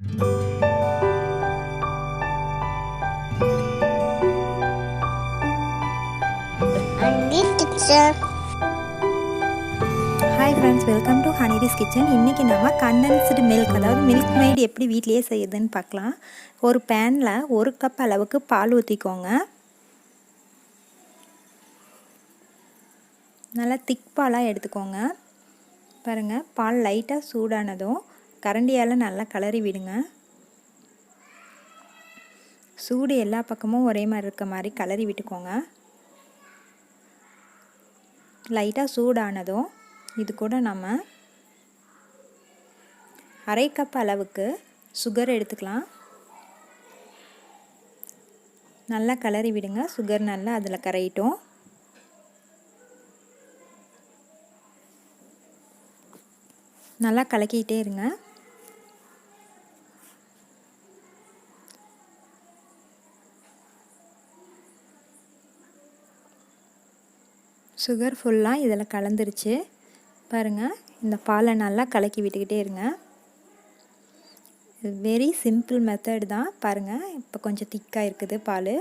Hi friends, welcome to ஹனிரிஸ் kitchen. இன்றைக்கி நம்ம கண்டென்ஸ்டு மில்க், அதாவது மில்க் மெய்டு எப்படி வீட்லேயே செய்யுதுன்னு பார்க்கலாம். ஒரு பேனில் 1 கப் அளவுக்கு பால் ஊற்றிக்கோங்க. நல்லா திக் பாலாக எடுத்துக்கோங்க. பாருங்கள், பால் லைட்டாக சூடானதும் கரண்டியால் நல்லா கிளறி விடுங்க. சூடு எல்லா பக்கமும் ஒரே மாதிரி இருக்க மாதிரி கிளறி விட்டுக்கோங்க. லைட்டாக சூடானதும் இது கூட நம்ம 1/2 கப் அளவுக்கு சுகர் எடுத்துக்கலாம். நல்லா கிளறி விடுங்க. சுகர் நல்லா அதில் கரையிட்டும். நல்லா கலக்கிட்டே இருங்க. சுகர் ஃபுல்லாக இதில் கலந்துருச்சு. பாருங்கள், இந்த பாலை நல்லா கலக்கி விட்டுக்கிட்டே இருங்க. வெரி சிம்பிள் மெத்தட் தான். பாருங்கள், இப்போ கொஞ்சம் திக்காக இருக்குது பால்.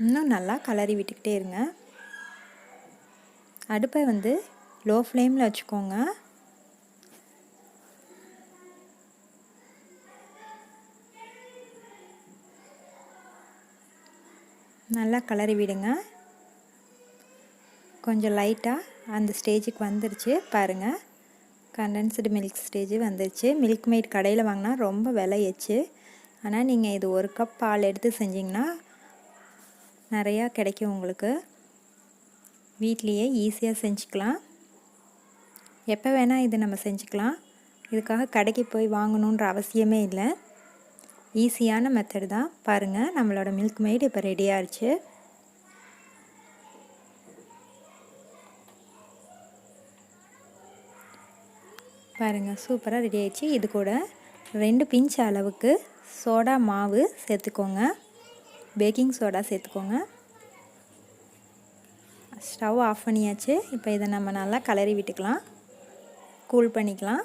இன்னும் நல்லா கலரி விட்டுக்கிட்டே இருங்க. அடுப்பை லோ ஃப்ளேமில் வச்சுக்கோங்க. நல்லா கலரி விடுங்க. கொஞ்சம் லைட்டாக அந்த ஸ்டேஜுக்கு வந்துருச்சு. பாருங்கள், கண்டென்ஸ்டு மில்க் ஸ்டேஜ் வந்துருச்சு. மில்க் மெய்ட் கடையில் வாங்கினா ரொம்ப விலையச்சு. ஆனால் நீங்கள் இது 1 கப் பால் எடுத்து செஞ்சிங்கன்னா நிறையா கிடைக்கும். உங்களுக்கு வீட்லேயே ஈஸியாக செஞ்சுக்கலாம். எப்போ வேணால் இது நம்ம செஞ்சுக்கலாம். இதுக்காக கடைக்கு போய் வாங்கணுன்ற அவசியமே இல்லை. ஈஸியான மெத்தட் தான். பாருங்கள், நம்மளோட மில்க் மெய்ட் இப்போ ரெடி ஆகிடுச்சு. பாருங்கள், சூப்பராக ரெடி ஆயிடுச்சு. இது கூட 2 பிஞ்ச் அளவுக்கு சோடா மாவு சேர்த்துக்கோங்க. பேக்கிங் சோடா சேர்த்துக்கோங்க. ஸ்டவ் ஆஃப் பண்ணியாச்சு. இப்போ இதை நம்ம நல்லா கலரி விட்டுக்கலாம், கூல் பண்ணிக்கலாம்.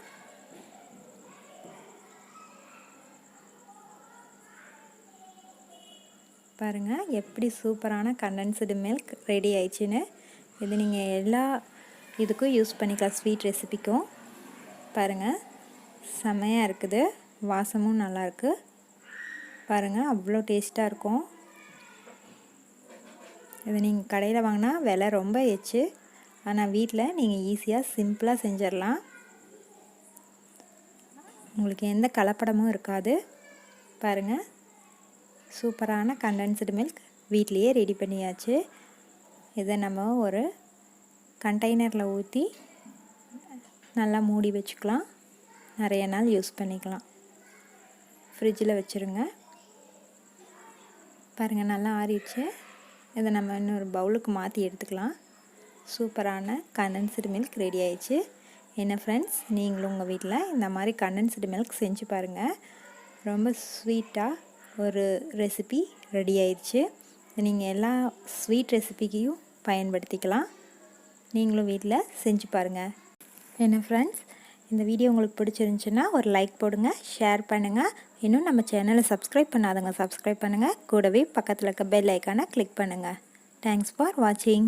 பாருங்கள், எப்படி சூப்பரான கண்டென்ஸ்டு மில்க் ரெடி ஆயிடுச்சுன்னு. இது நீங்கள் எல்லா இதுக்கும் யூஸ் பண்ணிக்கலாம், ஸ்வீட் ரெசிபிக்கும். பாருங்கள், செம்மையாக இருக்குது. வாசமும் நல்லாயிருக்கு. பாருங்கள், அவ்வளோ டேஸ்ட்டாக இருக்கும். இது நீங்கள் கடையில் வாங்கினா விலை ரொம்ப எச்சு. ஆனால் வீட்டில் நீங்கள் ஈஸியாக சிம்பிளாக செஞ்சிடலாம். உங்களுக்கு எந்த கலப்படமும் இருக்காது. பாருங்கள், சூப்பரான கண்டென்ஸ்டு மில்க் வீட்லேயே ரெடி பண்ணியாச்சு. இதை நம்ம ஒரு கண்டெய்னரில் ஊற்றி நல்லா மூடி வச்சுக்கலாம். நிறைய நாள் யூஸ் பண்ணிக்கலாம். ஃப்ரிட்ஜில் வச்சுருங்க. பாருங்கள், நல்லா ஆறிடுச்சு. இதை நம்ம இன்னொரு பவுலுக்கு மாற்றி எடுத்துக்கலாம். சூப்பரான கண்டென்ஸ்டு மில்க் ரெடி ஆயிடுச்சு. என்ன ஃப்ரெண்ட்ஸ், நீங்களும் உங்கள் வீட்டில் இந்த மாதிரி கண்டென்ஸ்டு மில்க் செஞ்சு பாருங்கள். ரொம்ப ஸ்வீட்டாக ஒரு ரெசிபி ரெடி ஆயிடுச்சு. நீங்கள் எல்லா ஸ்வீட் ரெசிபிக்கையும் பயன்படுத்திக்கலாம். நீங்களும் வீட்டில் செஞ்சு பாருங்கள். என்ன ஃப்ரெண்ட்ஸ், இந்த வீடியோ உங்களுக்கு பிடிச்சிருந்துச்சுன்னா ஒரு லைக் போடுங்க, ஷேர் பண்ணுங்கள். இன்னும் நம்ம சேனலை சப்ஸ்கிரைப் பண்ணாதவங்க சப்ஸ்கிரைப் பண்ணுங்கள். கூடவே பக்கத்தில் இருக்க பெல் ஐக்கானை கிளிக் பண்ணுங்கள். தேங்க்ஸ் ஃபார் வாட்சிங்.